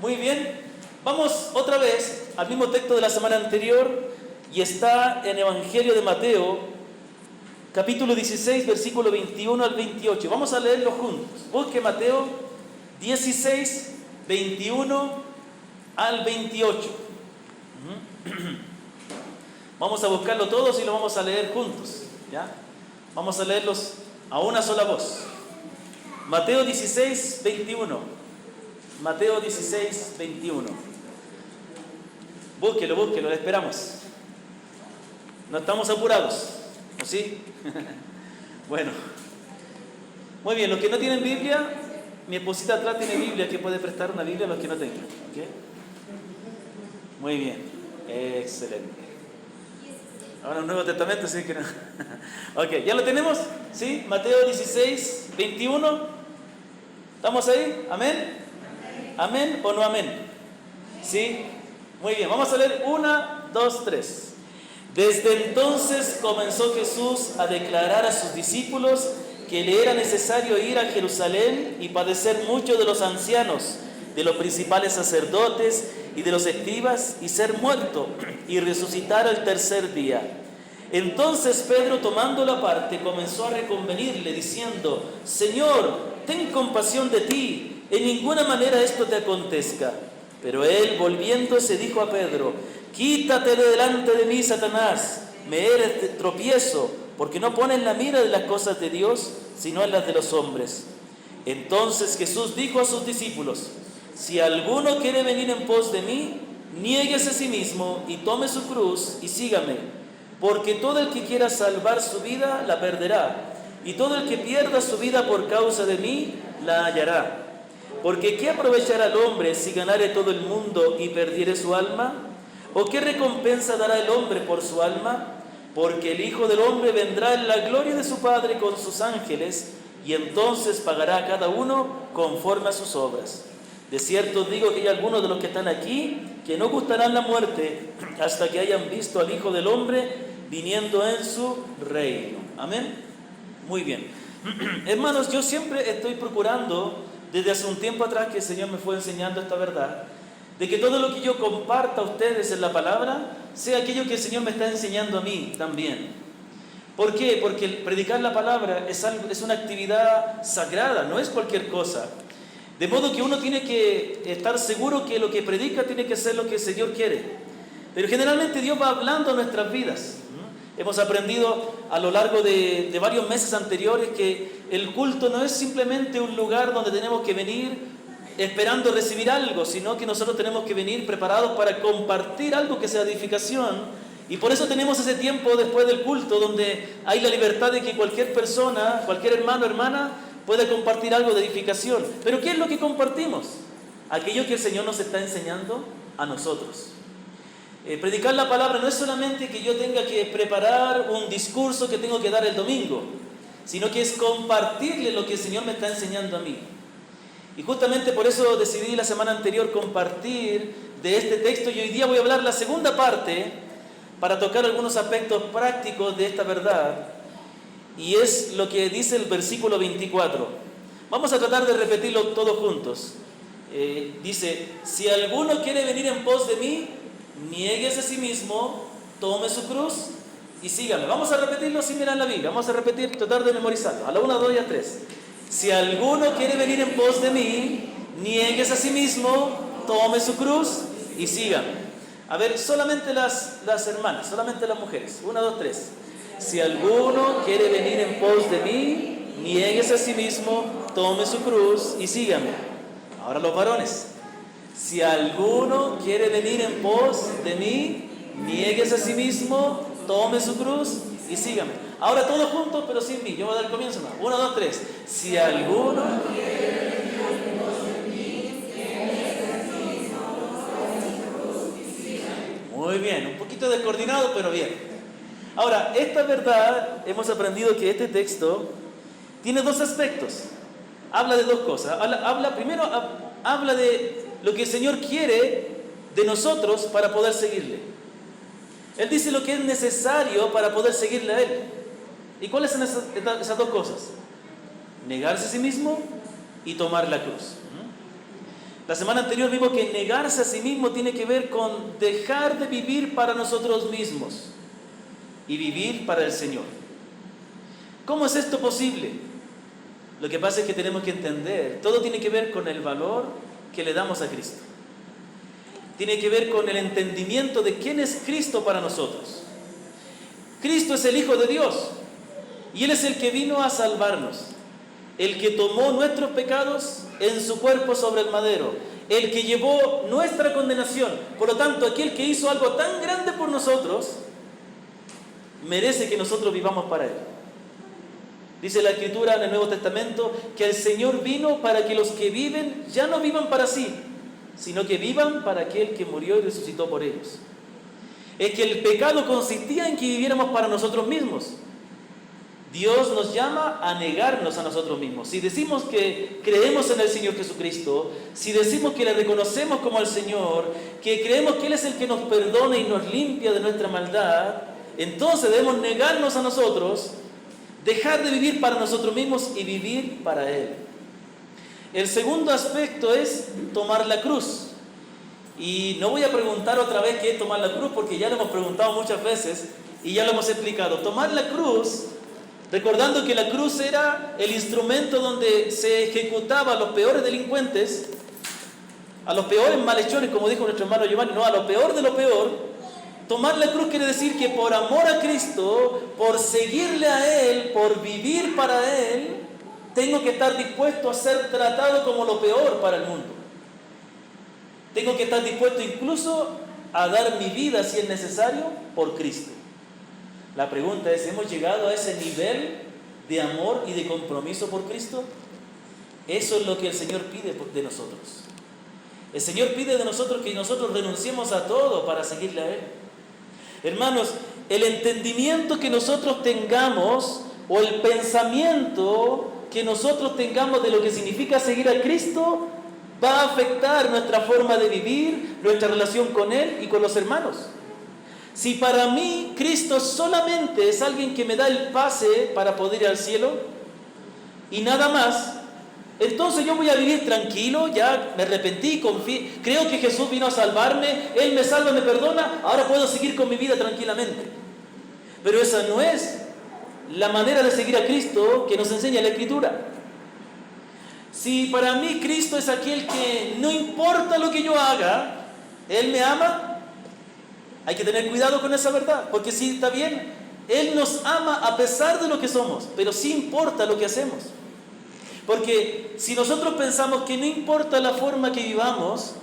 Muy bien. Vamos otra vez al mismo texto de la semana anterior y está en Evangelio de Mateo, capítulo 16, versículo 21 al 28. Vamos a leerlo juntos. Busque Mateo 16, 21 al 28. Vamos a buscarlo todos y lo vamos a leer juntos, ¿ya? Vamos a leerlos a una sola voz. Mateo 16, 21. Mateo 16, 21. Búsquelo, le esperamos. No estamos apurados, ¿o sí? Bueno. Muy bien, los que no tienen Biblia, mi esposita atrás tiene Biblia, que puede prestar una Biblia a los que no tengan. ¿Okay? Muy bien, excelente. Ahora un Nuevo Testamento, sí que no. Ok, ¿ya lo tenemos? ¿Sí? Mateo 16, 21. ¿Estamos ahí? ¿Amén? ¿Amén o no amén? ¿Sí? Muy bien, vamos a leer 1, 2, 3. Desde entonces comenzó Jesús a declarar a sus discípulos que le era necesario ir a Jerusalén y padecer mucho de los ancianos, de los principales sacerdotes y de los escribas, y ser muerto y resucitar al tercer día. Entonces Pedro, tomándolo aparte, comenzó a reconvenirle, diciendo: Señor, ten compasión de ti, en ninguna manera esto te acontezca. Pero él, volviéndose, dijo a Pedro: Quítate de delante de mí, Satanás, me eres de tropiezo, porque no pones la mira de las cosas de Dios, sino en las de los hombres. Entonces Jesús dijo a sus discípulos: Si alguno quiere venir en pos de mí, niéguese a sí mismo y tome su cruz y sígame. Porque todo el que quiera salvar su vida, la perderá, y todo el que pierda su vida por causa de mí, la hallará. Porque ¿qué aprovechará el hombre si ganare todo el mundo y perdiere su alma? ¿O qué recompensa dará el hombre por su alma? Porque el Hijo del Hombre vendrá en la gloria de su Padre con sus ángeles, y entonces pagará a cada uno conforme a sus obras. De cierto os digo que hay algunos de los que están aquí que no gustarán la muerte hasta que hayan visto al Hijo del Hombre viniendo en su reino. Amén. Muy bien. Hermanos, yo siempre estoy procurando, desde hace un tiempo atrás que el Señor me fue enseñando esta verdad, de que todo lo que yo comparta a ustedes en la palabra sea aquello que el Señor me está enseñando a mí también. ¿Por qué? Porque el predicar la palabra es una actividad sagrada, no es cualquier cosa. De modo que uno tiene que estar seguro que lo que predica tiene que ser lo que el Señor quiere. Pero generalmente Dios va hablando a nuestras vidas. Hemos aprendido a lo largo de varios meses anteriores que el culto no es simplemente un lugar donde tenemos que venir esperando recibir algo, sino que nosotros tenemos que venir preparados para compartir algo que sea edificación. Y por eso tenemos ese tiempo después del culto donde hay la libertad de que cualquier persona, cualquier hermano o hermana pueda compartir algo de edificación. Pero ¿qué es lo que compartimos? Aquello que el Señor nos está enseñando a nosotros. Predicar la palabra no es solamente que yo tenga que preparar un discurso que tengo que dar el domingo, sino que es compartirle lo que el Señor me está enseñando a mí. Y justamente por eso decidí la semana anterior compartir de este texto, y hoy día voy a hablar la segunda parte para tocar algunos aspectos prácticos de esta verdad, y es lo que dice el versículo 24. Vamos a tratar de repetirlo todos juntos. Dice: Si alguno quiere venir en pos de mí, niéguese a sí mismo, tome su cruz y sígame. Vamos a repetirlo sin mirar la Biblia. Vamos a repetir, tratar de memorizarlo. A la 1, 2 y a 3. Si alguno quiere venir en pos de mí, niéguese a sí mismo, tome su cruz y sígame. A ver, solamente las hermanas, solamente las mujeres. 1, 2, 3. Si alguno quiere venir en pos de mí, niéguese a sí mismo, tome su cruz y sígame. Ahora los varones. Si alguno quiere venir en pos de mí, niéguese a sí mismo, tome su cruz y sígame. Ahora todos juntos, pero sin mí. Yo voy a dar el comienzo. 1, 2, 3. Si alguno quiere venir en pos de mí, niéguese a sí mismo, tome su cruz y sígame. Muy bien, un poquito descoordinado, pero bien. Ahora, esta verdad, hemos aprendido que este texto tiene dos aspectos. Habla de dos cosas. Primero, habla de lo que el Señor quiere de nosotros para poder seguirle. Él dice lo que es necesario para poder seguirle a Él. ¿Y cuáles son esas dos cosas? Negarse a sí mismo y tomar la cruz. La semana anterior vimos que negarse a sí mismo tiene que ver con dejar de vivir para nosotros mismos y vivir para el Señor. ¿Cómo es esto posible? Lo que pasa es que tenemos que entender, todo tiene que ver con el valor que le damos a Cristo. Tiene que ver con el entendimiento de quién es Cristo para nosotros. Cristo es el Hijo de Dios y Él es el que vino a salvarnos, el que tomó nuestros pecados en su cuerpo sobre el madero, el que llevó nuestra condenación. Por lo tanto, aquel que hizo algo tan grande por nosotros, merece que nosotros vivamos para Él. Dice la Escritura en el Nuevo Testamento que el Señor vino para que los que viven ya no vivan para sí, sino que vivan para aquel que murió y resucitó por ellos. Es que el pecado consistía en que viviéramos para nosotros mismos. Dios nos llama a negarnos a nosotros mismos. Si decimos que creemos en el Señor Jesucristo, si decimos que le reconocemos como al Señor, que creemos que Él es el que nos perdona y nos limpia de nuestra maldad, entonces debemos negarnos a nosotros, dejar de vivir para nosotros mismos y vivir para Él. El segundo aspecto es tomar la cruz. Y no voy a preguntar otra vez qué es tomar la cruz, porque ya lo hemos preguntado muchas veces y ya lo hemos explicado. Tomar la cruz, recordando que la cruz era el instrumento donde se ejecutaba a los peores delincuentes, a los peores malhechores, como dijo nuestro hermano Giovanni, no, a lo peor de lo peor. Tomar la cruz quiere decir que por amor a Cristo, por seguirle a Él, por vivir para Él, tengo que estar dispuesto a ser tratado como lo peor para el mundo. Tengo que estar dispuesto incluso a dar mi vida, si es necesario, por Cristo. La pregunta es, ¿hemos llegado a ese nivel de amor y de compromiso por Cristo? Eso es lo que el Señor pide de nosotros. El Señor pide de nosotros que nosotros renunciemos a todo para seguirle a Él. Hermanos, el entendimiento que nosotros tengamos o el pensamiento que nosotros tengamos de lo que significa seguir a Cristo va a afectar nuestra forma de vivir, nuestra relación con Él y con los hermanos. Si para mí Cristo solamente es alguien que me da el pase para poder ir al cielo y nada más, entonces yo voy a vivir tranquilo, ya me arrepentí, confié, creo que Jesús vino a salvarme, Él me salva, me perdona, ahora puedo seguir con mi vida tranquilamente. Pero esa no es la manera de seguir a Cristo que nos enseña la Escritura. Si para mí Cristo es aquel que no importa lo que yo haga, Él me ama, hay que tener cuidado con esa verdad, porque sí está bien, Él nos ama a pesar de lo que somos, pero sí importa lo que hacemos. Porque si nosotros pensamos que no importa la forma que vivamos,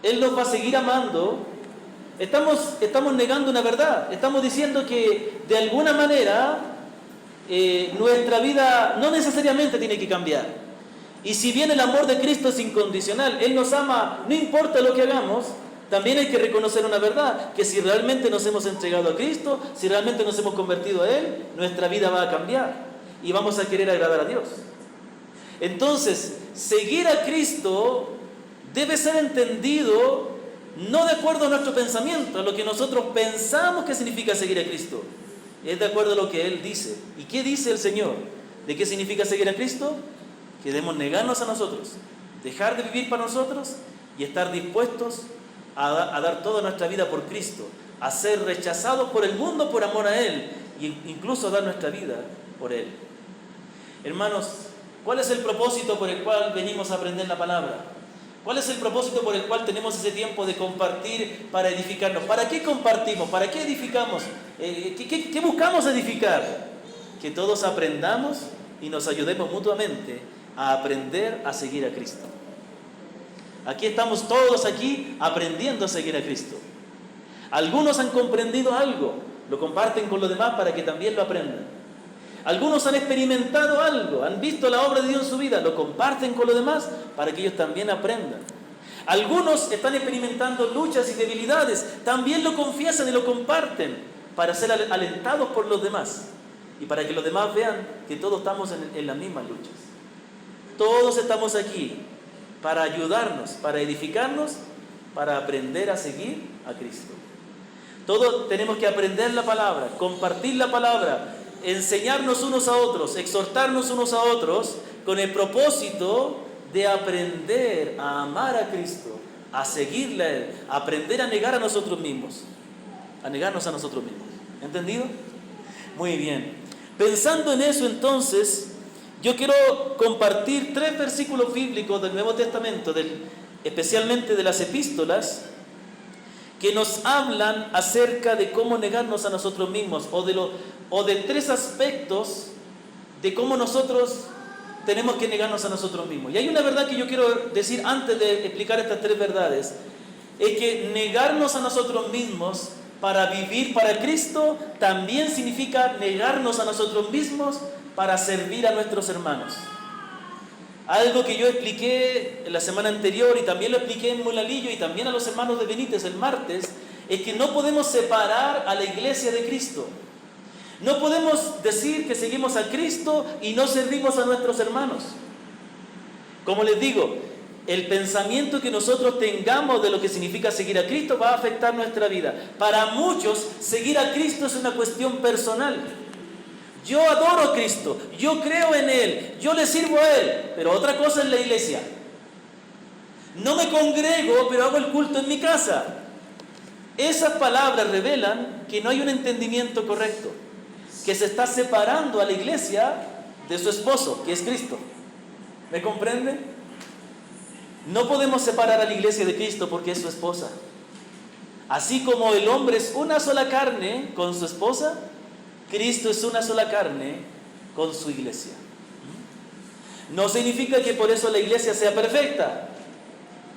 Él nos va a seguir amando, estamos negando una verdad. Estamos diciendo que de alguna manera nuestra vida no necesariamente tiene que cambiar. Y si bien el amor de Cristo es incondicional, Él nos ama, no importa lo que hagamos, también hay que reconocer una verdad, que si realmente nos hemos entregado a Cristo, si realmente nos hemos convertido a Él, nuestra vida va a cambiar y vamos a querer agradar a Dios. Entonces, seguir a Cristo debe ser entendido no de acuerdo a nuestro pensamiento, a lo que nosotros pensamos que significa seguir a Cristo. Es de acuerdo a lo que Él dice. ¿Y qué dice el Señor? ¿De qué significa seguir a Cristo? Que debemos negarnos a nosotros, dejar de vivir para nosotros y estar dispuestos a dar toda nuestra vida por Cristo, a ser rechazados por el mundo por amor a Él e incluso dar nuestra vida por Él. Hermanos, ¿cuál es el propósito por el cual venimos a aprender la palabra? ¿Cuál es el propósito por el cual tenemos ese tiempo de compartir para edificarnos? ¿Para qué compartimos? ¿Para qué edificamos? ¿Qué buscamos edificar? Que todos aprendamos y nos ayudemos mutuamente a aprender a seguir a Cristo. Aquí estamos todos aquí aprendiendo a seguir a Cristo. Algunos han comprendido algo, lo comparten con los demás para que también lo aprendan. Algunos han experimentado algo, han visto la obra de Dios en su vida, lo comparten con los demás para que ellos también aprendan. Algunos están experimentando luchas y debilidades, también lo confiesan y lo comparten para ser alentados por los demás y para que los demás vean que todos estamos en las mismas luchas. Todos estamos aquí para ayudarnos, para edificarnos, para aprender a seguir a Cristo. Todos tenemos que aprender la palabra, compartir la palabra, enseñarnos unos a otros, exhortarnos unos a otros, con el propósito de aprender a amar a Cristo, a seguirle a Él, a aprender a negar a nosotros mismos, a negarnos a nosotros mismos. ¿Entendido? Muy bien. Pensando en eso, entonces, yo quiero compartir 3 versículos bíblicos del Nuevo Testamento, especialmente de las epístolas, que nos hablan acerca de cómo negarnos a nosotros mismos, o de 3 aspectos de cómo nosotros tenemos que negarnos a nosotros mismos. Y hay una verdad que yo quiero decir antes de explicar estas 3 verdades, es que negarnos a nosotros mismos para vivir para Cristo también significa negarnos a nosotros mismos para servir a nuestros hermanos. Algo que yo expliqué en la semana anterior y también lo expliqué en Molalillo y también a los hermanos de Benítez el martes, es que no podemos separar a la iglesia de Cristo. No podemos decir que seguimos a Cristo y no servimos a nuestros hermanos. Como les digo, el pensamiento que nosotros tengamos de lo que significa seguir a Cristo va a afectar nuestra vida. Para muchos, seguir a Cristo es una cuestión personal. Yo adoro a Cristo, yo creo en Él, yo le sirvo a Él, pero otra cosa es la iglesia. No me congrego, pero hago el culto en mi casa. Esas palabras revelan que no hay un entendimiento correcto, que se está separando a la iglesia de su esposo, que es Cristo. ¿Me comprende? No podemos separar a la iglesia de Cristo porque es su esposa. Así como el hombre es una sola carne con su esposa, Cristo es una sola carne con su iglesia. No significa que por eso la iglesia sea perfecta.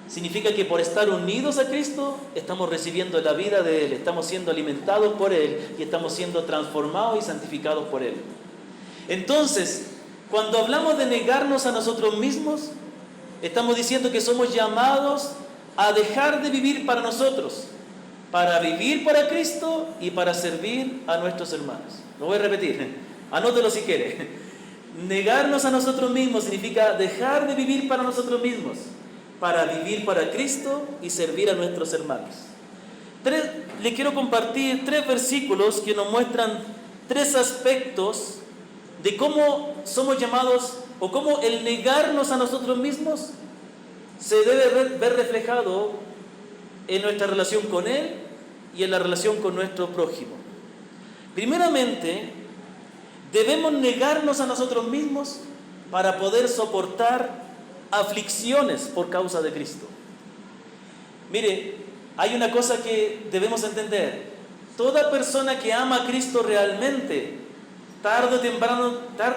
Significa que por estar unidos a Cristo estamos recibiendo la vida de Él, estamos siendo alimentados por Él y estamos siendo transformados y santificados por Él. Entonces, cuando hablamos de negarnos a nosotros mismos, estamos diciendo que somos llamados a dejar de vivir para nosotros, para vivir para Cristo y para servir a nuestros hermanos. Lo voy a repetir, anótelo si quiere. Negarnos a nosotros mismos significa dejar de vivir para nosotros mismos, para vivir para Cristo y servir a nuestros hermanos. Les quiero compartir 3 versículos que nos muestran 3 aspectos de cómo somos llamados o cómo el negarnos a nosotros mismos se debe ver reflejado en nuestra relación con Él y en la relación con nuestro prójimo. Primeramente, debemos negarnos a nosotros mismos para poder soportar aflicciones por causa de Cristo. Mire, hay una cosa que debemos entender. Toda persona que ama a Cristo realmente, tarde o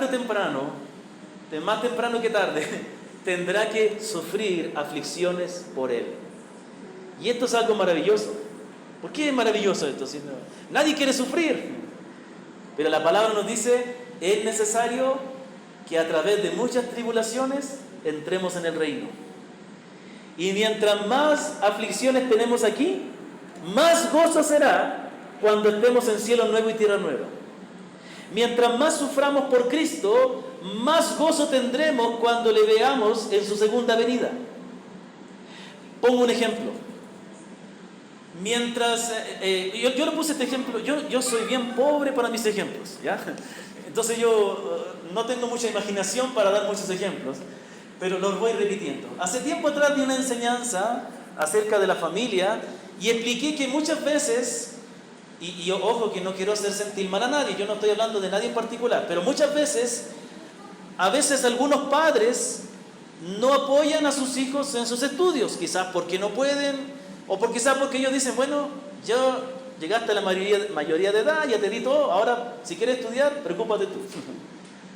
temprano, más temprano que tarde, tendrá que sufrir aflicciones por Él. Y esto es algo maravilloso. ¿Por qué es maravilloso esto? Si nadie quiere sufrir. Pero la palabra nos dice, es necesario que a través de muchas tribulaciones entremos en el reino. Y mientras más aflicciones tenemos aquí, más gozo será cuando estemos en cielo nuevo y tierra nueva. Mientras más suframos por Cristo, más gozo tendremos cuando le veamos en su segunda venida. Pongo un ejemplo. Mientras, yo le puse este ejemplo, yo soy bien pobre para mis ejemplos, ¿ya? Entonces yo no tengo mucha imaginación para dar muchos ejemplos, pero los voy repitiendo. Hace tiempo atrás di una enseñanza acerca de la familia y expliqué que muchas veces, y ojo que no quiero hacer sentir mal a nadie, yo no estoy hablando de nadie en particular, pero muchas veces, a veces algunos padres no apoyan a sus hijos en sus estudios, quizás porque no pueden, o quizás porque ellos dicen, bueno, ya llegaste a la mayoría de edad, ya te di todo, ahora si quieres estudiar, preocúpate tú.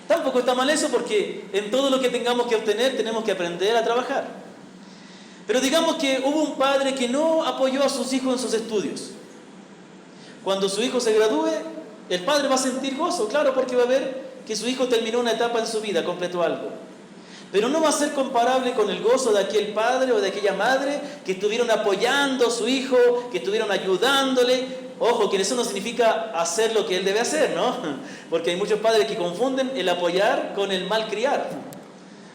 Tampoco está mal eso porque en todo lo que tengamos que obtener tenemos que aprender a trabajar. Pero digamos que hubo un padre que no apoyó a sus hijos en sus estudios. Cuando su hijo se gradúe, el padre va a sentir gozo, claro, porque va a ver que su hijo terminó una etapa en su vida, completó algo. Pero no va a ser comparable con el gozo de aquel padre o de aquella madre que estuvieron apoyando a su hijo, que estuvieron ayudándole. Ojo, que eso no significa hacer lo que él debe hacer, ¿no? Porque hay muchos padres que confunden el apoyar con el malcriar.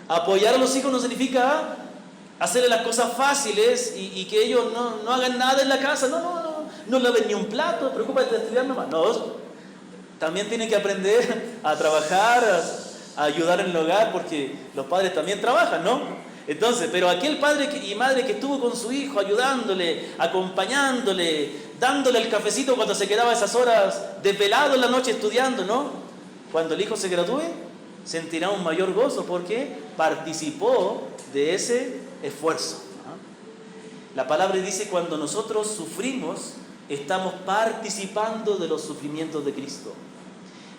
Apoyar a los hijos no significa hacerle las cosas fáciles y que ellos no hagan nada en la casa. No laven ni un plato, preocúpate de estudiar nomás. No, también tienen que aprender a trabajar, a ayudar en el hogar, porque los padres también trabajan, ¿no? Entonces, pero aquel padre y madre que estuvo con su hijo ayudándole, acompañándole, dándole el cafecito cuando se quedaba esas horas desvelado en la noche estudiando, ¿no? Cuando el hijo se gradúe, sentirá un mayor gozo porque participó de ese esfuerzo. La palabra dice: cuando nosotros sufrimos, estamos participando de los sufrimientos de Cristo.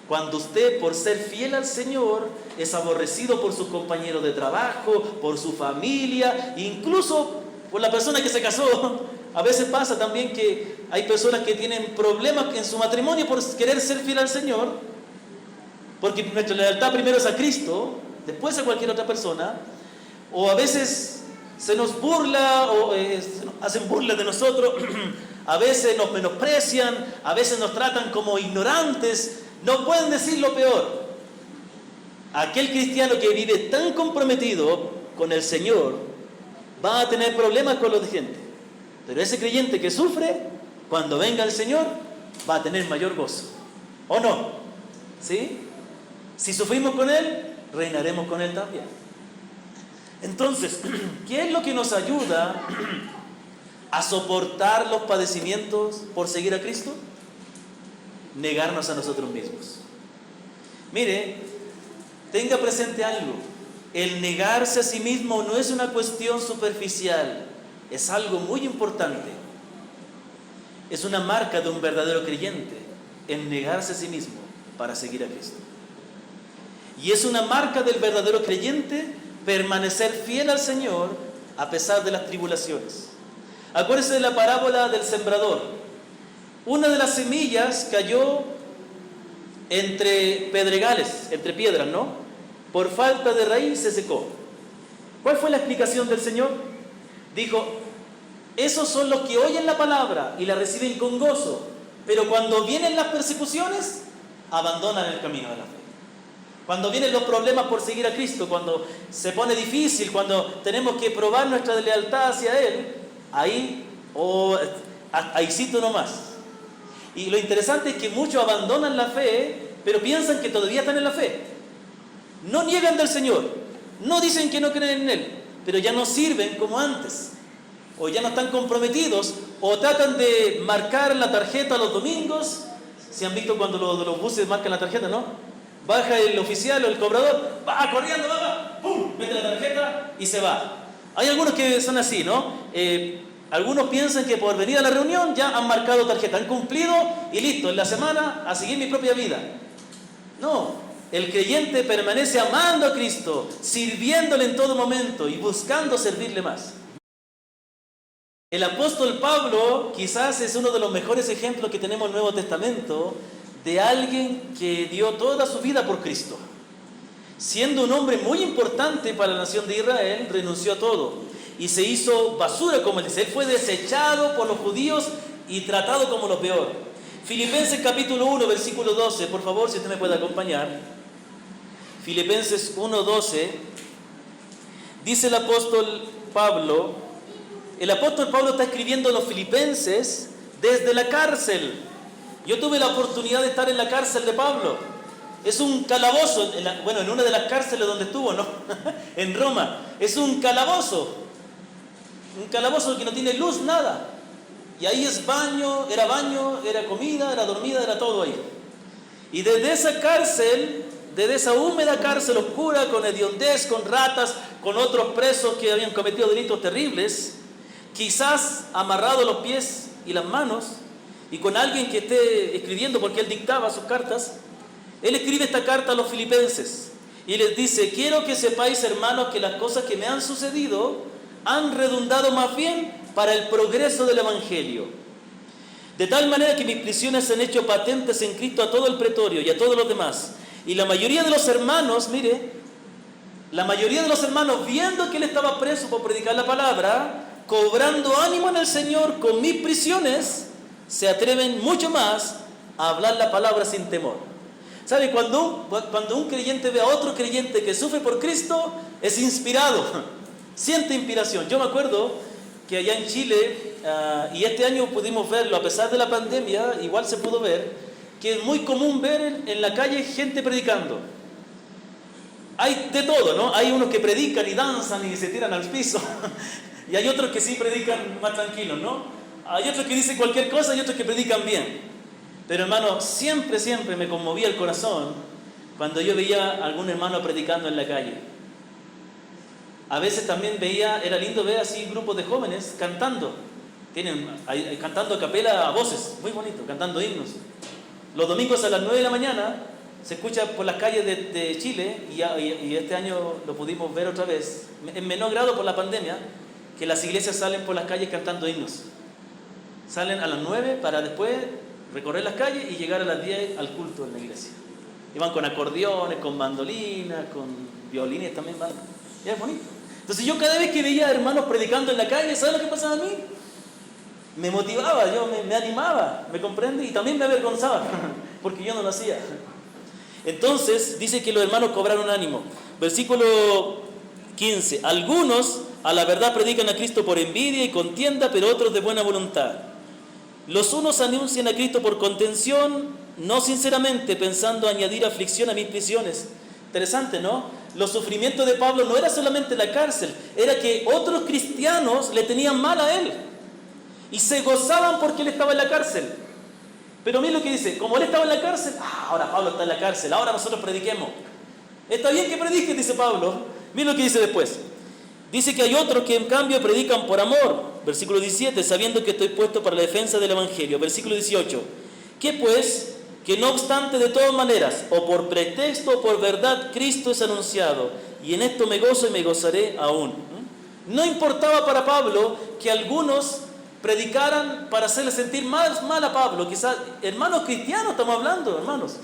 Cuando usted, por ser fiel al Señor, es aborrecido por sus compañeros de trabajo, por su familia, incluso por la persona que se casó. A veces pasa también que hay personas que tienen problemas en su matrimonio por querer ser fiel al Señor, porque nuestra lealtad primero es a Cristo, después a cualquier otra persona. O a veces se nos burla o hacen burla de nosotros, a veces nos menosprecian, a veces nos tratan como ignorantes. No pueden decir lo peor. Aquel cristiano que vive tan comprometido con el Señor va a tener problemas con los de gente. Pero ese creyente que sufre, cuando venga el Señor, va a tener mayor gozo. ¿O no? ¿Sí? Si sufrimos con Él, reinaremos con Él también. Entonces, ¿qué es lo que nos ayuda a soportar los padecimientos por seguir a Cristo? Negarnos a nosotros mismos. Mire, tenga presente algo: el negarse a sí mismo no es una cuestión superficial, es algo muy importante. Es una marca de un verdadero creyente, el negarse a sí mismo para seguir a Cristo. Y es una marca del verdadero creyente permanecer fiel al Señor a pesar de las tribulaciones. Acuérdense de la parábola del sembrador. Una de las semillas cayó entre pedregales, entre piedras, ¿no? Por falta de raíz se secó. ¿Cuál fue la explicación del Señor? Dijo: esos son los que oyen la palabra y la reciben con gozo, pero cuando vienen las persecuciones, abandonan el camino de la fe. Cuando vienen los problemas por seguir a Cristo, cuando se pone difícil, cuando tenemos que probar nuestra lealtad hacia Él, ahí sí nomás. Y lo interesante es que muchos abandonan la fe, pero piensan que todavía están en la fe. No niegan del Señor, no dicen que no creen en Él, pero ya no sirven como antes, o ya no están comprometidos, o tratan de marcar la tarjeta los domingos. ¿Se han visto cuando los buses marcan la tarjeta, no? Baja el oficial o el cobrador, va corriendo, va, ¡pum!, mete la tarjeta y se va. Hay algunos que son así, ¿no? Algunos piensan que por venir a la reunión ya han marcado tarjeta, han cumplido y listo, en la semana a seguir mi propia vida. No, el creyente permanece amando a Cristo, sirviéndole en todo momento y buscando servirle más. El apóstol Pablo quizás es uno de los mejores ejemplos que tenemos en el Nuevo Testamento de alguien que dio toda su vida por Cristo. Siendo un hombre muy importante para la nación de Israel, renunció a todo y se hizo basura, como él dice. Él fue desechado por los judíos y tratado como lo peor. Filipenses capítulo 1, versículo 12, por favor, si usted me puede acompañar. Filipenses 1, 12, dice el apóstol Pablo está escribiendo a los filipenses desde la cárcel. Yo tuve la oportunidad de estar en la cárcel de Pablo. Es un calabozo, en una de las cárceles donde estuvo, ¿no? En Roma. Es un calabozo que no tiene luz, nada. Y ahí es baño, era comida, era dormida, era todo ahí. Y desde esa cárcel, desde esa húmeda cárcel oscura, con hediondez, con ratas, con otros presos que habían cometido delitos terribles, quizás amarrado los pies y las manos, y con alguien que esté escribiendo, porque él dictaba sus cartas, él escribe esta carta a los filipenses y les dice: quiero que sepáis, hermanos, que las cosas que me han sucedido han redundado más bien para el progreso del Evangelio, de tal manera que mis prisiones se han hecho patentes en Cristo a todo el pretorio y a todos los demás. Y la mayoría de los hermanos, viendo que él estaba preso por predicar la palabra, cobrando ánimo en el Señor con mis prisiones, se atreven mucho más a hablar la palabra sin temor. ¿Sabe? Cuando un creyente ve a otro creyente que sufre por Cristo, es inspirado, siente inspiración. Yo me acuerdo que allá en Chile, y este año pudimos verlo, a pesar de la pandemia, igual se pudo ver, que es muy común ver en la calle gente predicando. Hay de todo, ¿no? Hay unos que predican y danzan y se tiran al piso. Y hay otros que sí predican más tranquilos, ¿no? Hay otros que dicen cualquier cosa y otros que predican bien. Pero hermano, siempre me conmovía el corazón cuando yo veía a algún hermano predicando en la calle. A veces también veía, era lindo ver así grupos de jóvenes cantando. Cantando a capela a voces, muy bonito, cantando himnos. Los domingos a las 9 de la mañana se escucha por las calles de Chile, y este año lo pudimos ver otra vez, en menor grado por la pandemia, que las iglesias salen por las calles cantando himnos. Salen a las 9 para después recorrer las calles y llegar a las 10 al culto en la iglesia. Y van con acordeones, con mandolinas, con violines también van. Y es bonito. Entonces yo cada vez que veía hermanos predicando en la calle, ¿sabes lo que pasaba a mí? Me motivaba, yo me animaba, ¿me comprende? Y también me avergonzaba, porque yo no lo hacía. Entonces dice que los hermanos cobraron ánimo. Versículo 15. Algunos a la verdad predican a Cristo por envidia y contienda, pero otros de buena voluntad. Los unos anuncian a Cristo por contención, no sinceramente, pensando añadir aflicción a mis prisiones. Interesante, ¿no? Los sufrimientos de Pablo no era solamente la cárcel, era que otros cristianos le tenían mal a él y se gozaban porque él estaba en la cárcel. Pero mira lo que dice: como él estaba en la cárcel, ahora Pablo está en la cárcel, ahora nosotros prediquemos. Está bien que prediques, dice Pablo. Mira lo que dice después. Dice que hay otros que en cambio predican por amor. Versículo 17, sabiendo que estoy puesto para la defensa del Evangelio. Versículo 18, ¿qué pues? Que no obstante de todas maneras, o por pretexto o por verdad, Cristo es anunciado, y en esto me gozo y me gozaré aún. No importaba para Pablo que algunos predicaran para hacerle sentir más mal a Pablo. Quizás, hermanos cristianos estamos hablando, hermanos.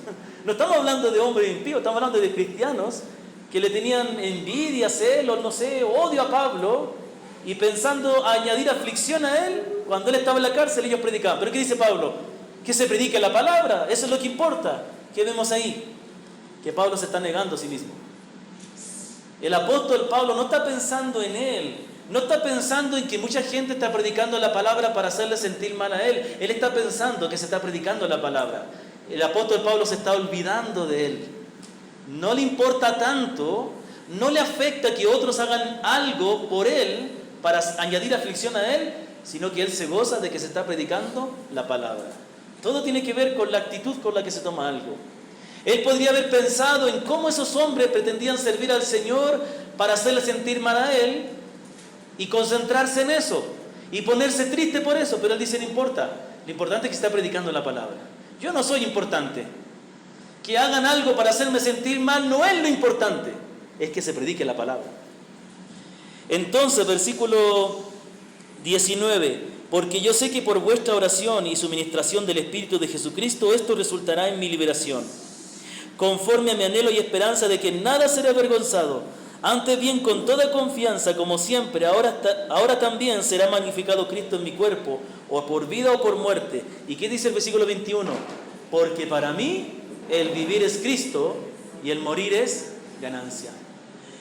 No estamos hablando de hombres impíos, estamos hablando de cristianos que le tenían envidia, celos, no sé, odio a Pablo, y pensando añadir aflicción a él, cuando él estaba en la cárcel ellos predicaban. ¿Pero qué dice Pablo? Que se predique la palabra, eso es lo que importa. ¿Qué vemos ahí? Que Pablo se está negando a sí mismo. El apóstol Pablo no está pensando en él, no está pensando en que mucha gente está predicando la palabra para hacerle sentir mal a él. Él está pensando que se está predicando la palabra. El apóstol Pablo se está olvidando de él. No le importa tanto, no le afecta que otros hagan algo por él para añadir aflicción a él, sino que él se goza de que se está predicando la palabra. Todo tiene que ver con la actitud con la que se toma algo. Él podría haber pensado en cómo esos hombres pretendían servir al Señor para hacerle sentir mal a él y concentrarse en eso y ponerse triste por eso, pero él dice: no importa, lo importante es que está predicando la palabra. Yo no soy importante. Que hagan algo para hacerme sentir mal no es lo importante, es que se predique la palabra. Entonces, versículo 19, porque yo sé que por vuestra oración y suministración del Espíritu de Jesucristo esto resultará en mi liberación, conforme a mi anhelo y esperanza de que nada seré avergonzado, antes bien con toda confianza, como siempre, ahora también será magnificado Cristo en mi cuerpo, o por vida o por muerte. ¿Y qué dice el versículo 21? Porque para mí el vivir es Cristo y el morir es ganancia.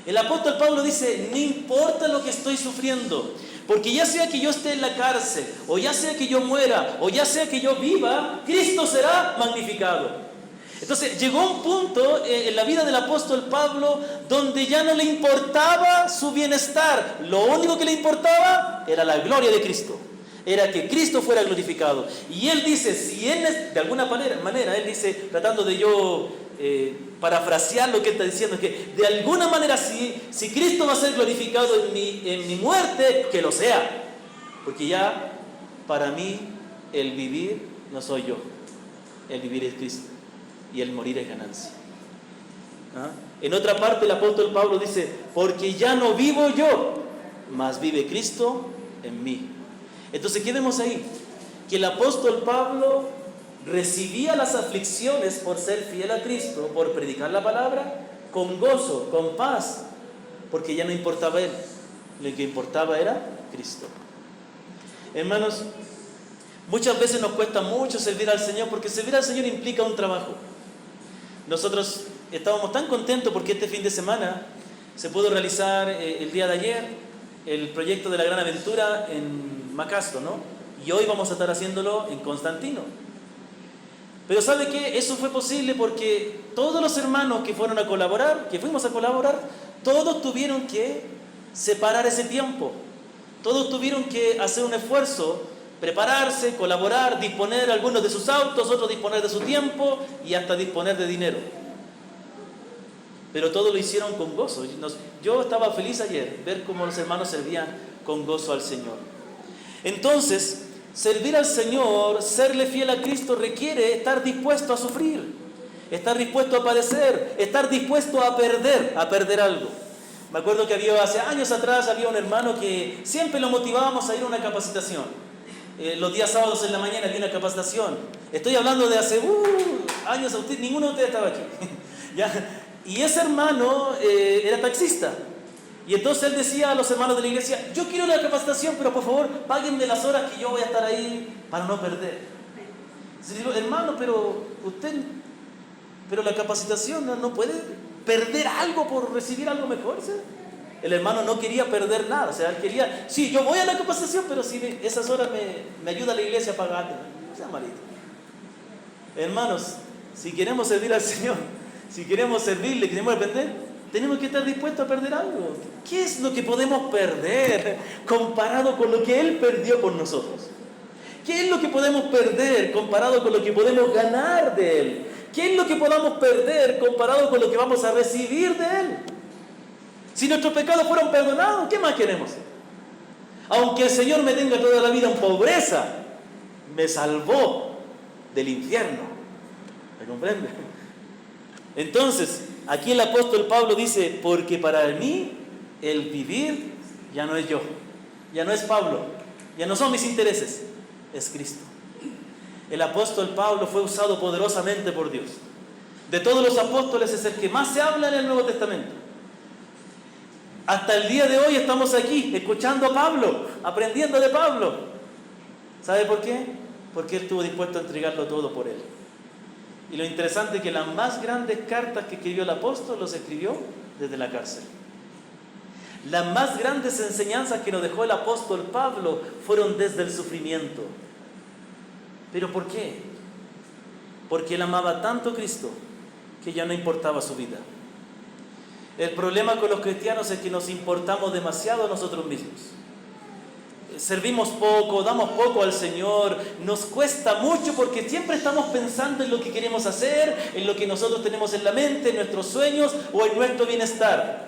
El apóstol Pablo dice: no importa lo que estoy sufriendo, porque ya sea que yo esté en la cárcel, o ya sea que yo muera, o ya sea que yo viva, Cristo será magnificado. Entonces llegó un punto en la vida del apóstol Pablo donde ya no le importaba su bienestar, lo único que le importaba era la gloria de Cristo. Era que Cristo fuera glorificado. Y él dice, si él, de alguna manera, él dice, tratando de yo parafrasear lo que está diciendo, es que de alguna manera si Cristo va a ser glorificado en mi muerte, que lo sea. Porque ya para mí el vivir no soy yo, el vivir es Cristo y el morir es ganancia. En otra parte el apóstol Pablo dice: porque ya no vivo yo, mas vive Cristo en mí. Entonces, ¿qué vemos ahí? Que el apóstol Pablo recibía las aflicciones por ser fiel a Cristo, por predicar la palabra, con gozo, con paz, porque ya no importaba él, lo que importaba era Cristo. Hermanos, muchas veces nos cuesta mucho servir al Señor, porque servir al Señor implica un trabajo. Nosotros estábamos tan contentos porque este fin de semana se pudo realizar el día de ayer el proyecto de la Gran Aventura en Macastro, ¿no? Y hoy vamos a estar haciéndolo en Constantino. Pero ¿sabe qué? Eso fue posible porque todos los hermanos que fueron a colaborar, que fuimos a colaborar, todos tuvieron que separar ese tiempo. Todos tuvieron que hacer un esfuerzo, prepararse, colaborar, disponer algunos de sus autos, otros disponer de su tiempo y hasta disponer de dinero. Pero todos lo hicieron con gozo. Yo estaba feliz ayer ver cómo los hermanos servían con gozo al Señor. Entonces, servir al Señor, serle fiel a Cristo, requiere estar dispuesto a sufrir, estar dispuesto a padecer, estar dispuesto a perder algo. Me acuerdo que hace años atrás había un hermano que siempre lo motivábamos a ir a una capacitación. Los días sábados en la mañana había una capacitación. Estoy hablando de hace años, ninguno de ustedes estaba aquí. ¿Ya? Y ese hermano era taxista. Y entonces él decía a los hermanos de la iglesia: yo quiero la capacitación, pero por favor, páguenme las horas que yo voy a estar ahí para no perder. Y digo: hermano, pero la capacitación no puede perder algo por recibir algo mejor, ¿sí? El hermano no quería perder nada, o sea, él quería: sí, yo voy a la capacitación, pero si esas horas me ayuda la iglesia a pagar. No sea malito. Hermanos, si queremos servir al Señor, si queremos servirle, queremos aprender, tenemos que estar dispuestos a perder algo. ¿Qué es lo que podemos perder comparado con lo que Él perdió por nosotros? ¿Qué es lo que podemos perder comparado con lo que podemos ganar de Él? ¿Qué es lo que podamos perder comparado con lo que vamos a recibir de Él? Si nuestros pecados fueron perdonados, ¿qué más queremos? Aunque el Señor me tenga toda la vida en pobreza, me salvó del infierno. ¿Me comprende? Entonces, aquí el apóstol Pablo dice: porque para mí el vivir ya no es yo, ya no es Pablo, ya no son mis intereses, es Cristo. El apóstol Pablo fue usado poderosamente por Dios. De todos los apóstoles es el que más se habla en el Nuevo Testamento. Hasta el día de hoy estamos aquí escuchando a Pablo, aprendiendo de Pablo. ¿Sabe por qué? Porque él estuvo dispuesto a entregarlo todo por él. Y lo interesante es que las más grandes cartas que escribió el apóstol los escribió desde la cárcel. Las más grandes enseñanzas que nos dejó el apóstol Pablo fueron desde el sufrimiento. ¿Pero por qué? Porque él amaba tanto a Cristo que ya no importaba su vida. El problema con los cristianos es que nos importamos demasiado a nosotros mismos. Servimos poco, damos poco al Señor, nos cuesta mucho porque siempre estamos pensando en lo que queremos hacer, en lo que nosotros tenemos en la mente, en nuestros sueños o en nuestro bienestar.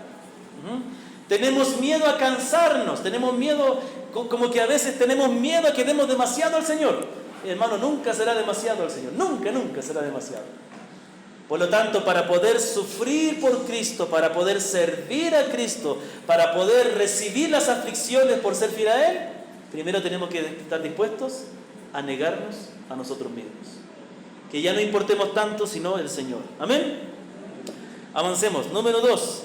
Tenemos miedo a cansarnos, tenemos miedo, como que a veces tenemos miedo a que demos demasiado al Señor. Hermano, nunca será demasiado al Señor, nunca será demasiado. Por lo tanto, para poder sufrir por Cristo, para poder servir a Cristo, para poder recibir las aflicciones por ser fiel a Él, primero tenemos que estar dispuestos a negarnos a nosotros mismos. Que ya no importemos tanto, sino el Señor. ¿Amén? Avancemos. Número 2.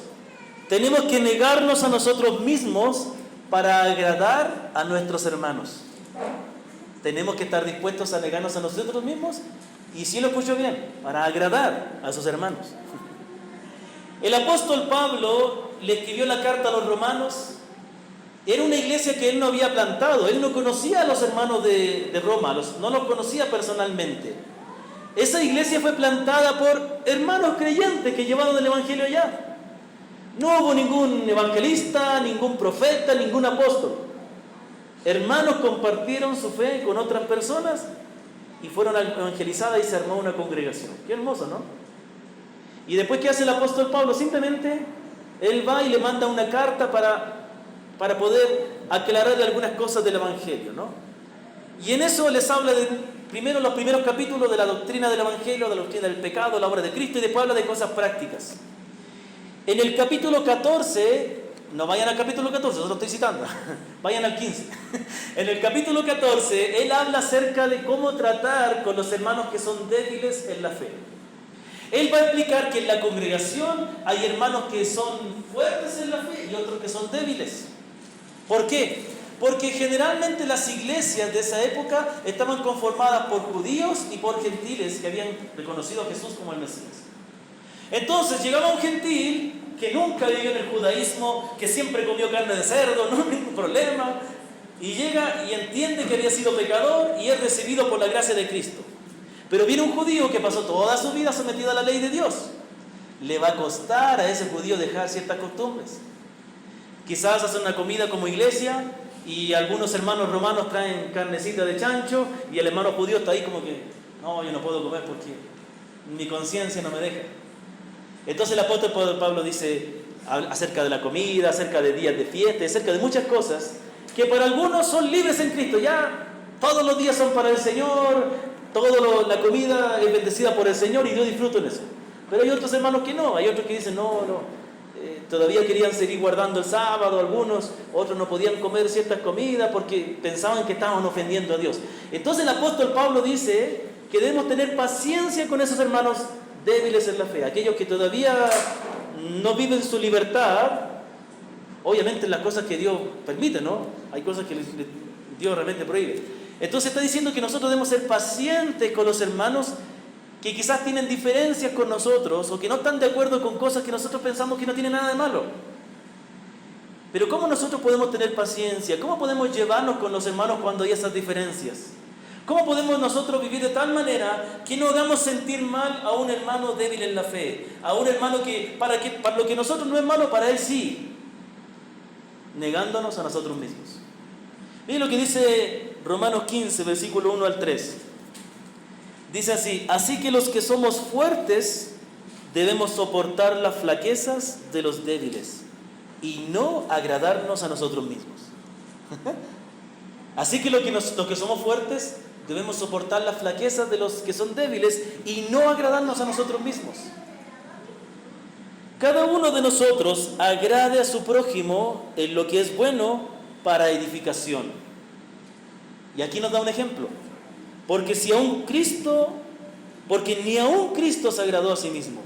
Tenemos que negarnos a nosotros mismos para agradar a nuestros hermanos. Tenemos que estar dispuestos a negarnos a nosotros mismos, y si lo escucho bien, para agradar a sus hermanos. El apóstol Pablo le escribió la carta a los romanos. Era una iglesia que él no había plantado, él no conocía a los hermanos de Roma, no los conocía personalmente. Esa iglesia fue plantada por hermanos creyentes que llevaron el evangelio allá. No hubo ningún evangelista, ningún profeta, ningún apóstol. Hermanos compartieron su fe con otras personas y fueron evangelizadas y se armó una congregación. Qué hermoso, ¿no? Y después, ¿qué hace el apóstol Pablo? Simplemente él va y le manda una carta para poder aclararle algunas cosas del evangelio, ¿no? Y en eso les habla primero los primeros capítulos de la doctrina del evangelio, de la doctrina del pecado, la obra de Cristo, y después habla de cosas prácticas. En el capítulo 14, no vayan al capítulo 14, yo lo estoy citando, vayan al 15. En el capítulo 14, él habla acerca de cómo tratar con los hermanos que son débiles en la fe. Él va a explicar que en la congregación hay hermanos que son fuertes en la fe y otros que son débiles. ¿Por qué? Porque generalmente las iglesias de esa época estaban conformadas por judíos y por gentiles que habían reconocido a Jesús como el Mesías. Entonces llegaba un gentil que nunca vivió en el judaísmo, que siempre comió carne de cerdo, no hay ningún problema, y llega y entiende que había sido pecador y es recibido por la gracia de Cristo. Pero viene un judío que pasó toda su vida sometido a la ley de Dios. Le va a costar a ese judío dejar ciertas costumbres. Quizás hacen una comida como iglesia y algunos hermanos romanos traen carnecita de chancho y el hermano judío está ahí como que, no, yo no puedo comer porque mi conciencia no me deja. Entonces el apóstol Pablo dice acerca de la comida, acerca de días de fiesta, acerca de muchas cosas que para algunos son libres en Cristo. Ya todos los días son para el Señor, la comida es bendecida por el Señor y yo disfruto en eso. Pero hay otros hermanos que no, hay otros que dicen todavía querían seguir guardando el sábado algunos, otros no podían comer ciertas comidas porque pensaban que estaban ofendiendo a Dios. Entonces el apóstol Pablo dice que debemos tener paciencia con esos hermanos débiles en la fe, aquellos que todavía no viven su libertad, obviamente en las cosas que Dios permite, ¿no? Hay cosas que Dios realmente prohíbe. Entonces está diciendo que nosotros debemos ser pacientes con los hermanos que quizás tienen diferencias con nosotros o que no están de acuerdo con cosas que nosotros pensamos que no tienen nada de malo. Pero ¿cómo nosotros podemos tener paciencia? ¿Cómo podemos llevarnos con los hermanos cuando hay esas diferencias? ¿Cómo podemos nosotros vivir de tal manera que no hagamos sentir mal a un hermano débil en la fe? A un hermano que para lo que nosotros no es malo, para él sí. Negándonos a nosotros mismos. Miren lo que dice Romanos 15, versículo 1 al 3. Dice así: así que los que somos fuertes debemos soportar las flaquezas de los débiles y no agradarnos a nosotros mismos. Así que los que somos fuertes debemos soportar las flaquezas de los que son débiles y no agradarnos a nosotros mismos. Cada uno de nosotros agrade a su prójimo en lo que es bueno para edificación. Y aquí nos da un ejemplo. Porque ni aun Cristo se agradó a sí mismo.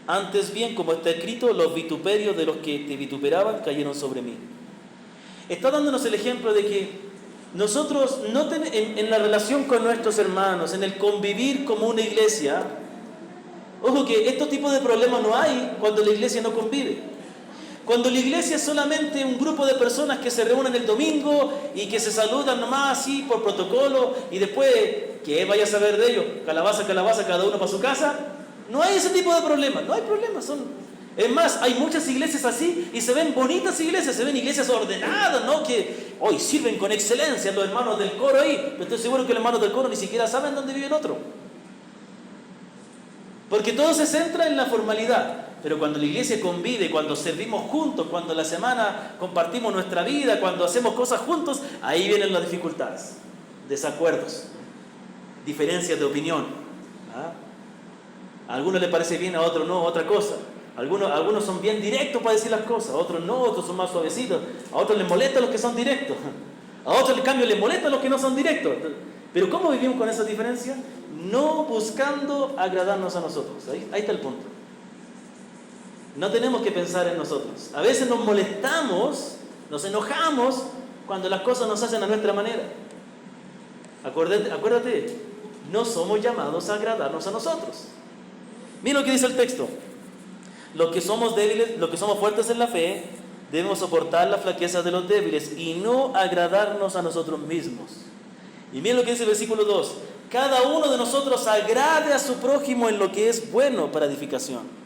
Antes bien, como está escrito, los vituperios de los que te vituperaban cayeron sobre mí. Está dándonos el ejemplo de que nosotros en la relación con nuestros hermanos, en el convivir como una iglesia, ojo que estos tipos de problemas no hay cuando la iglesia no convive. Cuando la iglesia es solamente un grupo de personas que se reúnen el domingo y que se saludan nomás así por protocolo y después, ¿qué vaya a saber de ellos? Calabaza, cada uno para su casa. No hay ese tipo de problemas, no hay problemas. Es más, hay muchas iglesias así y se ven bonitas iglesias, se ven iglesias ordenadas, ¿no? Que hoy sirven con excelencia los hermanos del coro ahí. Pero estoy seguro que los hermanos del coro ni siquiera saben dónde vive el otro. Porque todo se centra en la formalidad. Pero cuando la iglesia convive, cuando servimos juntos, cuando la semana compartimos nuestra vida, cuando hacemos cosas juntos, ahí vienen las dificultades, desacuerdos, diferencias de opinión. A algunos les parece bien, a otros no, otra cosa. Algunos son bien directos para decir las cosas, a otros no, otros son más suavecitos, a otros les molesta a los que son directos, a otros en cambio les molesta a los que no son directos. Pero ¿cómo vivimos con esa diferencia? No buscando agradarnos a nosotros. Ahí está el punto. No tenemos que pensar en nosotros. A veces nos molestamos, nos enojamos cuando las cosas nos hacen a nuestra manera. Acuérdate, no somos llamados a agradarnos a nosotros. Mira lo que dice el texto. Los que somos débiles, los que somos fuertes en la fe, debemos soportar las flaquezas de los débiles y no agradarnos a nosotros mismos. Y mira lo que dice el versículo 2. Cada uno de nosotros agrade a su prójimo en lo que es bueno para edificación.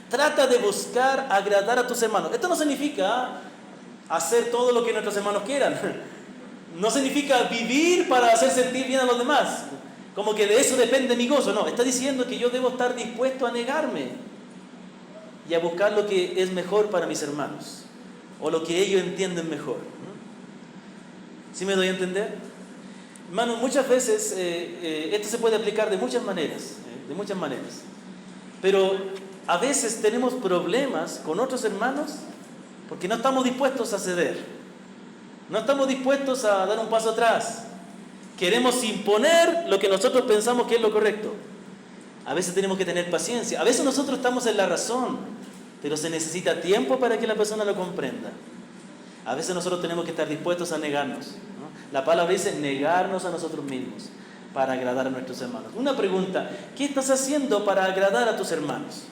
Trata de buscar agradar a tus hermanos. Esto no significa hacer todo lo que nuestros hermanos quieran. No significa vivir para hacer sentir bien a los demás. Como que de eso depende mi gozo. No, está diciendo que yo debo estar dispuesto a negarme y a buscar lo que es mejor para mis hermanos o lo que ellos entienden mejor. ¿Sí me doy a entender? Hermanos, muchas veces esto se puede aplicar de muchas maneras. Pero a veces tenemos problemas con otros hermanos porque no estamos dispuestos a ceder. No estamos dispuestos a dar un paso atrás. Queremos imponer lo que nosotros pensamos que es lo correcto. A veces tenemos que tener paciencia. A veces nosotros estamos en la razón, pero se necesita tiempo para que la persona lo comprenda. A veces nosotros tenemos que estar dispuestos a negarnos, ¿no? La palabra dice negarnos a nosotros mismos para agradar a nuestros hermanos. Una pregunta: ¿qué estás haciendo para agradar a tus hermanos?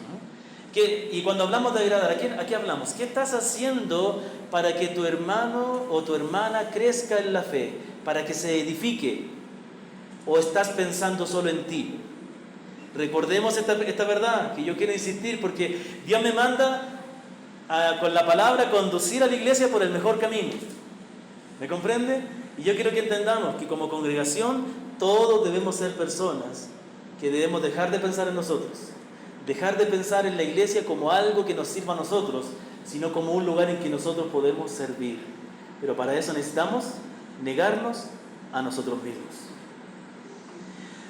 Y cuando hablamos de agradar, ¿a qué hablamos? ¿Qué estás haciendo para que tu hermano o tu hermana crezca en la fe? Para que se edifique. ¿O estás pensando solo en ti? Recordemos esta verdad que yo quiero insistir, porque Dios me manda con la palabra conducir a la iglesia por el mejor camino. ¿Me comprende? Y yo quiero que entendamos que como congregación todos debemos ser personas que debemos dejar de pensar en nosotros, dejar de pensar en la iglesia como algo que nos sirva a nosotros, sino como un lugar en que nosotros podemos servir. Pero para eso necesitamos negarnos a nosotros mismos.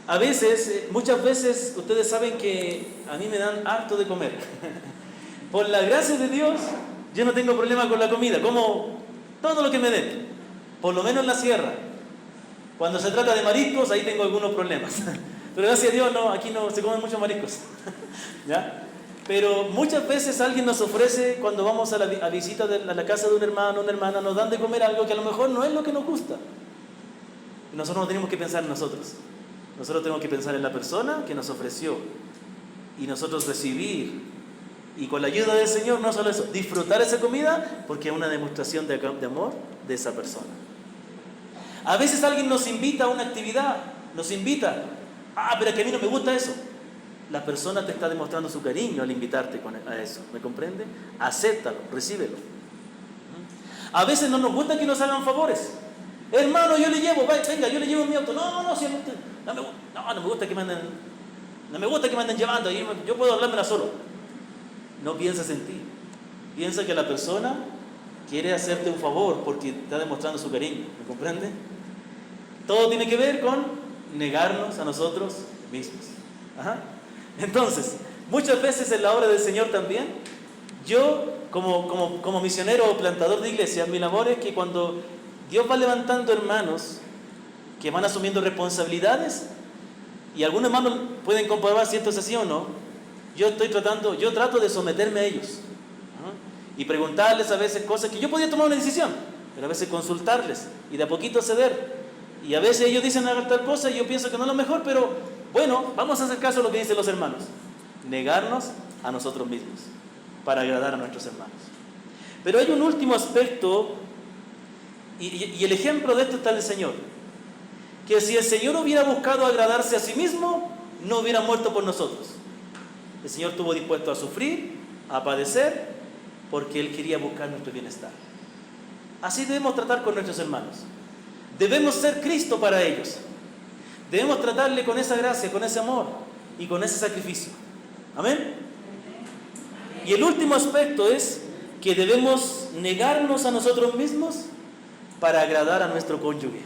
A veces, muchas veces, ustedes saben que a mí me dan harto de comer. Por la gracia de Dios, yo no tengo problema con la comida, como todo lo que me den, por lo menos en la sierra. Cuando se trata de mariscos, ahí tengo algunos problemas. Pero gracias a Dios, no, aquí no se comen muchos mariscos. ¿Ya? Pero muchas veces alguien nos ofrece, cuando vamos a visita a la casa de un hermano, una hermana, nos dan de comer algo que a lo mejor no es lo que nos gusta. Y nosotros no tenemos que pensar en nosotros. Nosotros tenemos que pensar en la persona que nos ofreció y nosotros recibir, y con la ayuda del Señor, no solo eso, disfrutar esa comida, porque es una demostración de amor de esa persona. A veces alguien nos invita a una actividad, nos invita, pero es que a mí no me gusta eso. La persona te está demostrando su cariño al invitarte a eso, ¿me comprende? Acéptalo, recíbelo. A veces no nos gusta que nos hagan favores. Hermano, yo le llevo, venga, yo le llevo mi auto. No me gusta que me anden llevando, yo puedo hablármela solo. No pienses en ti. Piensa que la persona quiere hacerte un favor porque está demostrando su cariño, ¿me comprende? Todo tiene que ver con negarnos a nosotros mismos. Entonces, muchas veces en la obra del Señor también, yo como misionero o plantador de iglesia, mi labor es que cuando Dios va levantando hermanos que van asumiendo responsabilidades, y algunos hermanos pueden comprobar si esto es así o no, yo trato de someterme a ellos, y preguntarles a veces cosas que yo podía tomar una decisión, pero a veces consultarles y de a poquito ceder. Y a veces ellos dicen tal cosa y yo pienso que no es lo mejor, pero bueno, vamos a hacer caso a lo que dicen los hermanos. Negarnos a nosotros mismos para agradar a nuestros hermanos. Pero hay un último aspecto, y el ejemplo de esto está en el Señor, que si el Señor hubiera buscado agradarse a sí mismo, no hubiera muerto por nosotros. El Señor estuvo dispuesto a sufrir, a padecer, porque Él quería buscar nuestro bienestar. Así debemos tratar con nuestros hermanos. Debemos ser Cristo para ellos. Debemos tratarle con esa gracia, con ese amor y con ese sacrificio. ¿Amén? Y el último aspecto es que debemos negarnos a nosotros mismos para agradar a nuestro cónyuge,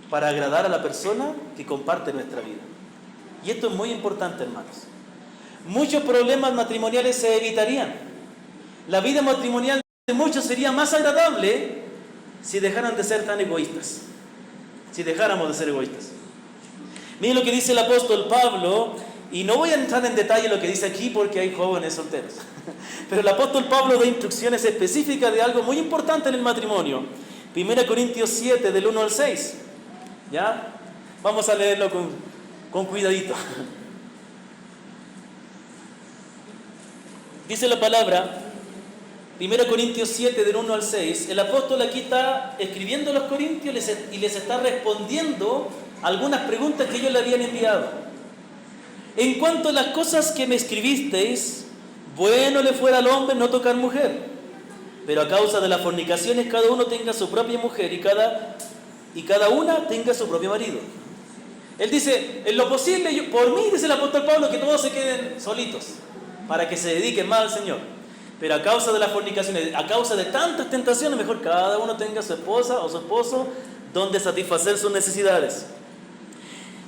para agradar a la persona que comparte nuestra vida. Y esto es muy importante, hermanos. Muchos problemas matrimoniales se evitarían. La vida matrimonial de muchos sería más agradable si dejaran de ser tan egoístas. Si dejáramos de ser egoístas. Miren lo que dice el apóstol Pablo, y no voy a entrar en detalle lo que dice aquí porque hay jóvenes solteros. Pero el apóstol Pablo da instrucciones específicas de algo muy importante en el matrimonio. 1 Corintios 7, del 1 al 6. ¿Ya? Vamos a leerlo con cuidadito. Dice la palabra, 1 Corintios 7, del 1 al 6, el apóstol aquí está escribiendo a los corintios y les está respondiendo algunas preguntas que ellos le habían enviado. En cuanto a las cosas que me escribisteis, bueno le fuera al hombre no tocar mujer, pero a causa de las fornicaciones cada uno tenga su propia mujer y cada una tenga su propio marido. Él dice, en lo posible, por mí, dice el apóstol Pablo, que todos se queden solitos, para que se dediquen más al Señor. Pero a causa de las fornicaciones, a causa de tantas tentaciones, mejor cada uno tenga su esposa o su esposo donde satisfacer sus necesidades.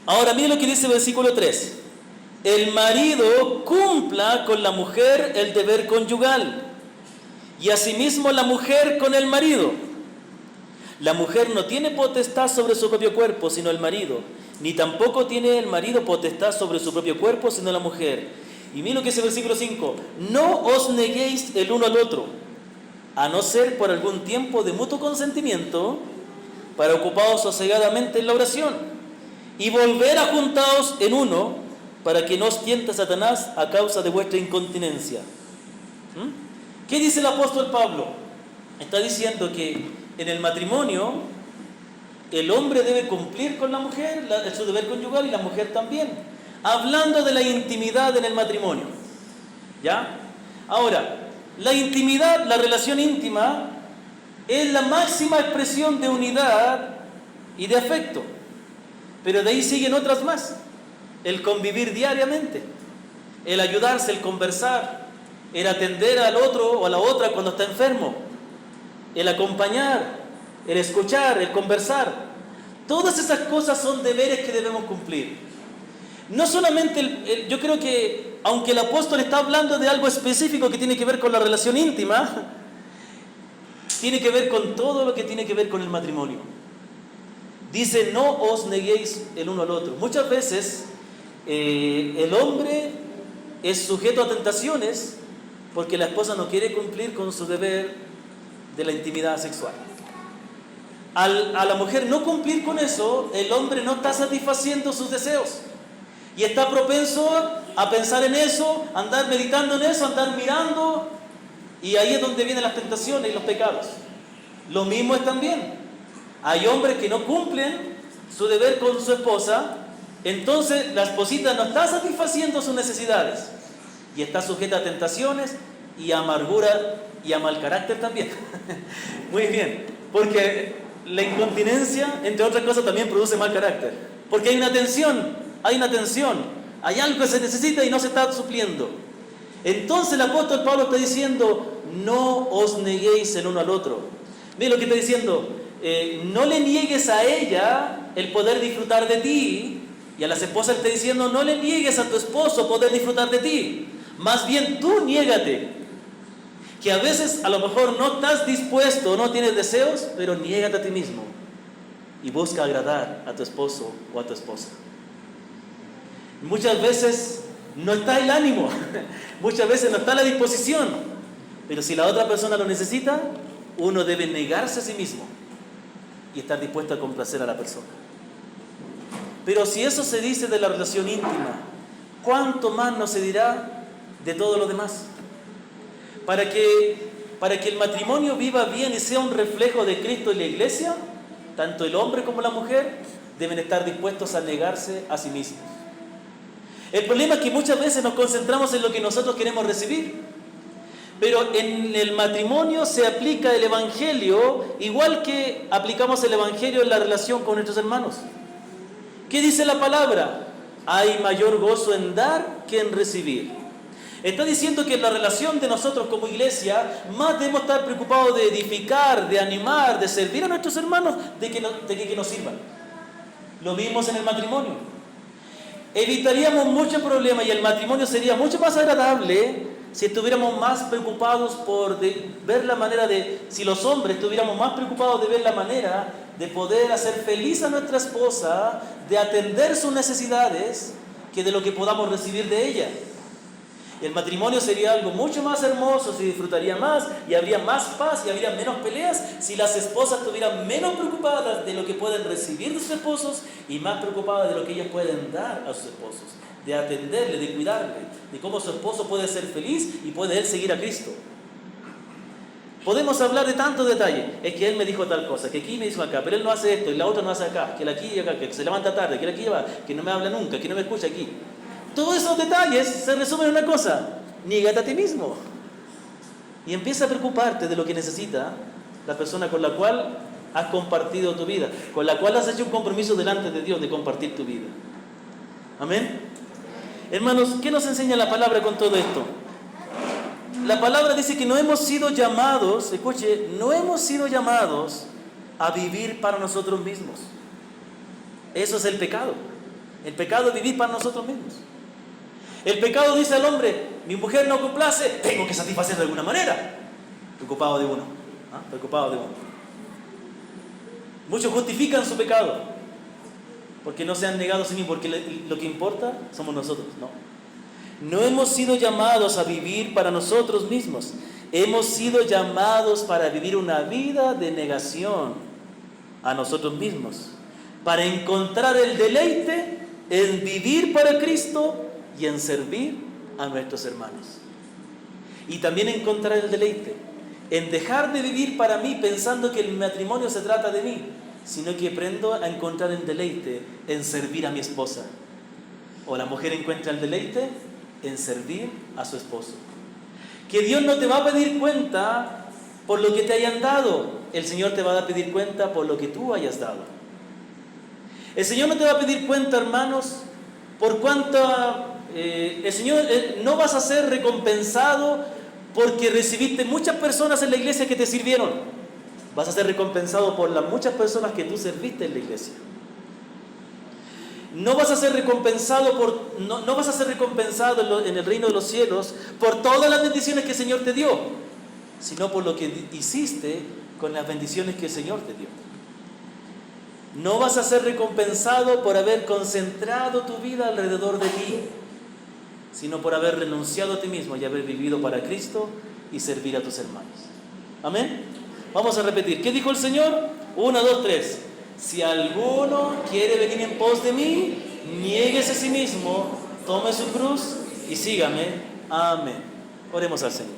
Ahora miren lo que dice el versículo 3. El marido cumpla con la mujer el deber conyugal, y asimismo la mujer con el marido. La mujer no tiene potestad sobre su propio cuerpo, sino el marido, ni tampoco tiene el marido potestad sobre su propio cuerpo, sino la mujer. Y miren lo que dice el versículo 5. No os neguéis el uno al otro, a no ser por algún tiempo de mutuo consentimiento, para ocupados sosegadamente en la oración, y volver a juntaos en uno, para que no os tiente Satanás a causa de vuestra incontinencia. ¿Qué dice el apóstol Pablo? Está diciendo que en el matrimonio el hombre debe cumplir con la mujer su deber conyugal y la mujer también. Hablando de la intimidad en el matrimonio. ¿Ya? Ahora, la intimidad, la relación íntima, es la máxima expresión de unidad y de afecto. Pero de ahí siguen otras más. El convivir diariamente, el ayudarse, el conversar, el atender al otro o a la otra cuando está enfermo, el acompañar, el escuchar, el conversar. Todas esas cosas son deberes que debemos cumplir. No solamente, yo creo que, aunque el apóstol está hablando de algo específico que tiene que ver con la relación íntima, tiene que ver con todo lo que tiene que ver con el matrimonio. Dice, no os neguéis el uno al otro. Muchas veces el hombre es sujeto a tentaciones porque la esposa no quiere cumplir con su deber de la intimidad sexual. A la mujer no cumplir con eso, el hombre no está satisfaciendo sus deseos y está propenso a pensar en eso, a andar meditando en eso, a andar mirando, y ahí es donde vienen las tentaciones y los pecados. Lo mismo es también. Hay hombres que no cumplen su deber con su esposa, entonces la esposita no está satisfaciendo sus necesidades y está sujeta a tentaciones y a amargura y a mal carácter también. Muy bien, porque la incontinencia, entre otras cosas, también produce mal carácter, porque hay una tensión, hay algo que se necesita y no se está supliendo. Entonces el apóstol Pablo está diciendo, no os neguéis el uno al otro. Mira lo que está diciendo, no le niegues a ella el poder disfrutar de ti, y a las esposas está diciendo, no le niegues a tu esposo poder disfrutar de ti, más bien tú niégate, que a veces a lo mejor no estás dispuesto, no tienes deseos, pero niégate a ti mismo y busca agradar a tu esposo o a tu esposa. Muchas veces no está el ánimo, muchas veces no está la disposición, pero si la otra persona lo necesita, uno debe negarse a sí mismo y estar dispuesto a complacer a la persona. Pero si eso se dice de la relación íntima, ¿cuánto más no se dirá de todo lo demás? Para que el matrimonio viva bien y sea un reflejo de Cristo en la iglesia, tanto el hombre como la mujer deben estar dispuestos a negarse a sí mismos. El problema es que muchas veces nos concentramos en lo que nosotros queremos recibir, pero en el matrimonio se aplica el Evangelio igual que aplicamos el Evangelio en la relación con nuestros hermanos. ¿Qué dice la palabra? Hay mayor gozo en dar que en recibir. Está diciendo que en la relación de nosotros como iglesia, más debemos estar preocupados de edificar, de animar, de servir a nuestros hermanos, de que nos sirvan. Lo vimos en el matrimonio. Evitaríamos muchos problemas y el matrimonio sería mucho más agradable si estuviéramos más preocupados por ver la manera si los hombres estuviéramos más preocupados de ver la manera de poder hacer feliz a nuestra esposa, de atender sus necesidades, que de lo que podamos recibir de ella. Y el matrimonio sería algo mucho más hermoso, se disfrutaría más y habría más paz y habría menos peleas si las esposas estuvieran menos preocupadas de lo que pueden recibir de sus esposos y más preocupadas de lo que ellas pueden dar a sus esposos, de atenderle, de cuidarle, de cómo su esposo puede ser feliz y puede él seguir a Cristo. Podemos hablar de tantos detalles. Es que él me dijo tal cosa, que aquí me dijo acá, pero él no hace esto y la otra no hace acá, que aquí y acá, que se levanta tarde, que aquí va, que no me habla nunca, que no me escucha aquí. Todos esos detalles se resumen en una cosa: niégate a ti mismo y empieza a preocuparte de lo que necesita la persona con la cual has compartido tu vida, con la cual has hecho un compromiso delante de Dios de compartir tu vida. Amén. Hermanos, ¿qué nos enseña la palabra con todo esto? La palabra dice que no hemos sido llamados, escuche, no hemos sido llamados a vivir para nosotros mismos. Eso es el pecado. El pecado es vivir para nosotros mismos. El pecado dice al hombre: mi mujer no complace, tengo que satisfacer de alguna manera. Preocupado de uno. Preocupado de uno. Muchos justifican su pecado porque no se han negado a sí mismos, porque lo que importa somos nosotros. No hemos sido llamados a vivir para nosotros mismos. Hemos sido llamados para vivir una vida de negación a nosotros mismos, para encontrar el deleite en vivir para Cristo y en servir a nuestros hermanos. Y también encontrar el deleite en dejar de vivir para mí pensando que el matrimonio se trata de mí, sino que aprendo a encontrar el deleite en servir a mi esposa. O la mujer encuentra el deleite en servir a su esposo. Que Dios no te va a pedir cuenta por lo que te hayan dado. El Señor te va a pedir cuenta por lo que tú hayas dado. El Señor no te va a pedir cuenta, hermanos, por cuánta... el Señor no vas a ser recompensado porque recibiste muchas personas en la iglesia que te sirvieron. Vas a ser recompensado por las muchas personas que tú serviste en la iglesia. No vas a ser recompensado no vas a ser recompensado en el reino de los cielos por todas las bendiciones que el Señor te dio, sino por lo que hiciste con las bendiciones que el Señor te dio. No vas a ser recompensado por haber concentrado tu vida alrededor de ti, sino por haber renunciado a ti mismo y haber vivido para Cristo y servir a tus hermanos. Amén. Vamos a repetir. ¿Qué dijo el Señor? 1, 2, 3. Si alguno quiere venir en pos de mí, niéguese a sí mismo, tome su cruz y sígame. Amén. Oremos al Señor.